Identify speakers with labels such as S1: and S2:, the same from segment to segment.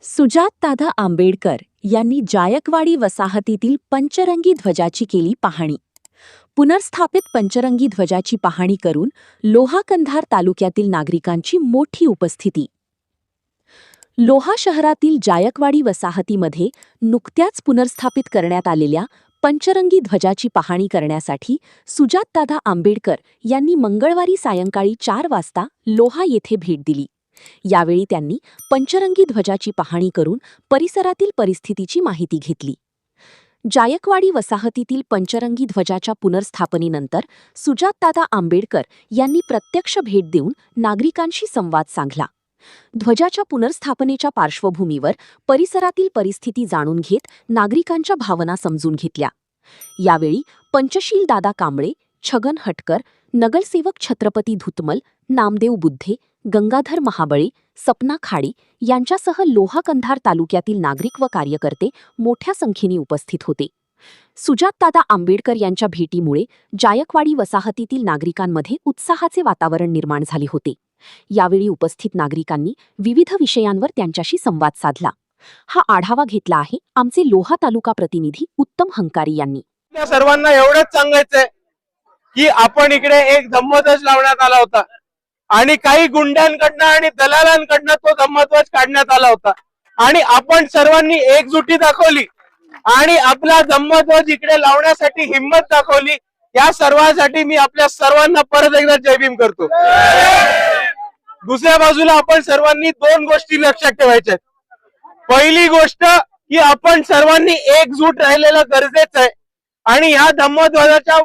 S1: सुजातदादा आंबेडकर यांनी जायकवाडी वसाहतीतील पंचरंगी ध्वजाची केली पाहणी. पुनर्स्थापित पंचरंगी ध्वजाची पाहणी करून लोहा कंधार तालुक्यातील नागरिकांची मोठी उपस्थिती. लोहा शहरातील जायकवाडी वसाहतीमध्ये नुकत्याच पुनर्स्थापित करण्यात आलेल्या पंचरंगी ध्वजाची पाहणी करण्यासाठी सुजातदादा आंबेडकर यांनी मंगळवारी सायंकाळी 4 वाजता लोहा येथे भेट दिली. यावेळी त्यांनी पंचरंगी ध्वजाची पाहणी करून परिसरातील परिस्थितीची माहिती घेतली. जायकवाडी वसाहतीतील पंचरंगी ध्वजाच्या पुनर्स्थापनेनंतर सुजातदादा आंबेडकर यांनी प्रत्यक्ष भेट देऊन नागरिकांशी संवाद साधला. ध्वजाच्या पुनर्स्थापनेच्या पार्श्वभूमीवर परिसरातील परिस्थिती जाणून घेत नागरिकांच्या भावना समजून घेतल्या. यावेळी पंचशील दादा कांबळे, छगन हटकर, नगरसेवक छत्रपती धुतमल, नामदेव बुद्धे, गंगाधर महाबळे, सपना खाडी यांच्यासह लोहा कंधार तालुक्यातील नागरिक व कार्यकर्ते मोठ्या संख्येने उपस्थित होते. सुजातदादा आंबेडकर यांच्या भेटीमुळे जायकवाडी वसाहतीतील नागरिकांमध्ये उत्साहाचे वातावरण निर्माण झाले होते. यावेळी उपस्थित नागरिकांनी विविध विषयांवर त्यांच्याशी संवाद साधला. हा आढावा घेतला आहे आमचे लोहा तालुका प्रतिनिधी उत्तम हंकारी यांनी.
S2: सर्वांना एवढंच सांगायचंय की आपण इकडे एक धम्मध्वज लावण्यात आला होता आणि काही गुंड्यांकडनं आणि दलालांकडनं तो धम्मध्वज काढण्यात आला होता आणि आपण सर्वांनी एकजुटी दाखवली आणि आपला धम्मध्वज इकडे लावण्यासाठी हिंमत दाखवली. या सर्वांसाठी मी आपल्या सर्वांना परत एकदा जय भीम करतो. दुसऱ्या बाजूला आपण सर्वांनी 2 गोष्टी लक्षात ठेवायच्या. पहिली गोष्ट की आपण सर्वांनी एकजूट राहिलेलं गरजेचं आहे आणि ह्या धम्मध्वजाच्या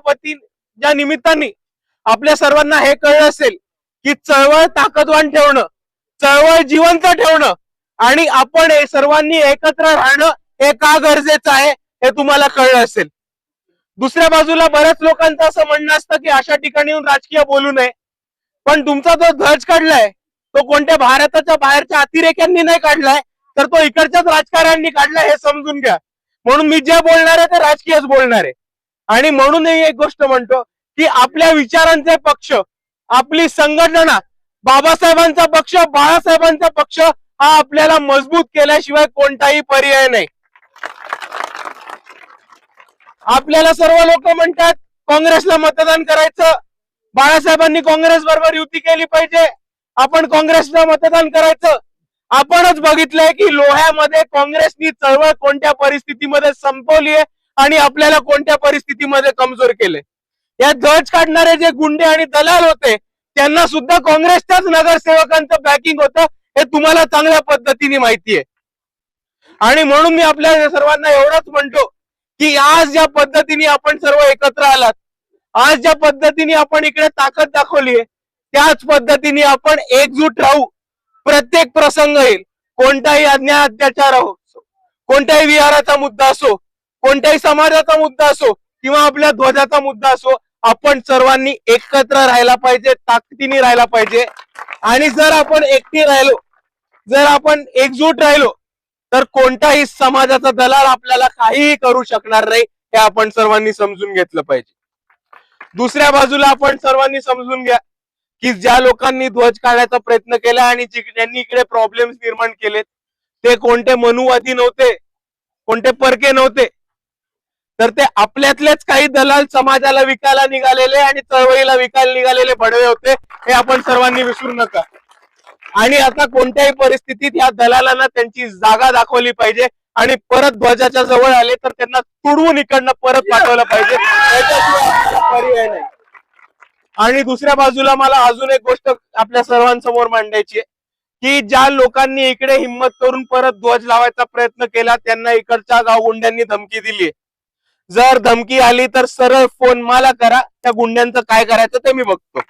S2: ज्या निमित्ताने आपल्या सर्वांना हे कळलं असेल की चळवळ ताकदवान ठेवणं, चळवळ जिवंत ठेवणं आणि आपण सर्वांनी एकत्र राहणं हे का गरजेचं आहे हे तुम्हाला कळलं असेल. दुसऱ्या बाजूला बऱ्याच लोकांचं असं म्हणणं असतं की अशा ठिकाणी येऊन राजकीय बोलू नये, पण तुमचा जो ध्वज काढलाय तो कोणत्या भारताच्या बाहेरच्या अतिरेक्यांनी नाही काढलाय, तर तो इकडच्याच राजकारण्यांनी काढलाय हे समजून घ्या. म्हणून मी जे बोलणार आहे ते राजकीयच बोलणार आहे. आणि म्हणूनही एक गोष्ट म्हणतो की आपल्या विचारांचे पक्ष, आपली संघटना, बाबासाहेबांचा पक्ष, बाळासाहेबांचा पक्ष हा आपल्याला मजबूत केल्याशिवाय कोणताही पर्याय नाही. आपल्याला सर्व लोक म्हणतात काँग्रेसला मतदान करायचं, बाळासाहेबांनी काँग्रेस बरोबर युती केली पाहिजे, आपण काँग्रेसला मतदान करायचं. आपणच बघितलंय की लोह्यामध्ये काँग्रेसनी चळवळ कोणत्या परिस्थितीमध्ये संपवली आहे आणि आपल्याला कोणत्या परिस्थितीमध्ये कमजोर केले. या ध्वज काढणारे जे गुंडे आणि दलाल होते त्यांना सुद्धा काँग्रेसच्याच नगरसेवकांचं बॅकिंग होतं हे तुम्हाला चांगल्या पद्धतीने माहिती आहे. आणि म्हणून मी आपल्या सर्वांना एवढंच म्हणतो की आज ज्या पद्धतीने आपण सर्व एकत्र आलात, आज ज्या पद्धतीने आपण इकडे ताकद दाखवली आहे, त्याच पद्धतीने आपण एकजूट राहू. प्रत्येक प्रसंग येईल, कोणताही अन्याय अत्याचार असो, कोणत्याही विहाराचा मुद्दा असो, कोणत्याही समाजाचा मुद्दा असो किंवा आपल्या ध्वजाचा मुद्दा असो, आपण सर्वांनी एकत्र राहायला पाहिजे, ताकदीने राहायला पाहिजे. आणि जर आपण एकटी राहिलो, जर आपण एकजूट राहिलो तर कोणताही समाजाचा दलाल आपल्याला काहीही करू शकणार नाही हे आपण सर्वांनी समजून घेतलं पाहिजे. दुसऱ्या बाजूला आपण सर्वांनी समजून घ्या की ज्या लोकांनी ध्वज काढायचा प्रयत्न केला आणि ज्यांनी इकडे प्रॉब्लेम्स निर्माण केलेत ते कोणते मनुवादी नव्हते, कोणते परके नव्हते, तर ते आपल्यातलेच काही दलाल समाजाला विकायला निघालेले आणि चळवळीला विकायला निघालेले भडवे होते हे आपण सर्वांनी विसरू नका. आणि आता कोणत्याही परिस्थितीत या दलालांना त्यांची जागा दाखवली पाहिजे आणि परत ध्वजाच्या जवळ आले तर त्यांना तुडवून इकडनं परत पाठवलं पाहिजे, याच्याशिवाय पर्याय नाही. आणि दुसऱ्या बाजूला मला अजून एक गोष्ट आपल्या सर्वांसमोर मांडायची आहे की ज्या लोकांनी इकडे हिंमत करून परत ध्वज लावायचा प्रयत्न केला त्यांना इकडच्या गावगुंड्यांनी धमकी दिली. जर धमकी आली तर सरळ फोन मला करा, त्या गुंड्यांचं काय करायचं ते मी बघतो.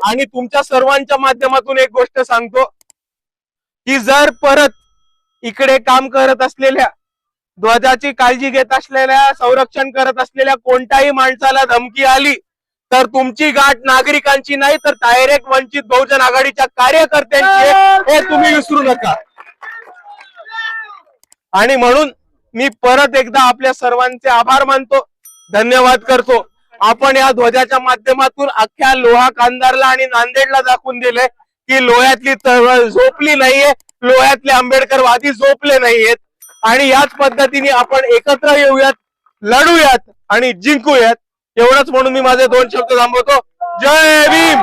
S2: आणि तुमच्या सर्वांच्या माध्यमातून एक गोष्ट सांगतो की जर परत इकडे काम करत असलेल्या, ध्वजाची काळजी घेत असलेल्या, संरक्षण करत असलेल्या कोणत्याही माणसाला धमकी आली तर तुमची गाठ नागरिकांची नाही तर डायरेक्ट वंचित बहुजन आघाडीच्या कार्यकर्त्यांची हे तुम्ही विसरू नका. आणि म्हणून मी परत एकदा आपल्या सर्वांचे आभार मानतो, धन्यवाद करतो आपण या ध्वजाच्या माध्यमातून अख्ख्या लोहा कांदारला आणि नांदेडला दाखवून दिले की लोह्यातली चळवळ झोपली नाहीये, लोह्यातले आंबेडकरवादी झोपले नाहीयेत. आणि याच पद्धतीने आपण एकत्र येऊयात, लढूयात आणि जिंकूयात. एवढंच म्हणून मी माझे 2 शब्द थांबवतो. जय भीम.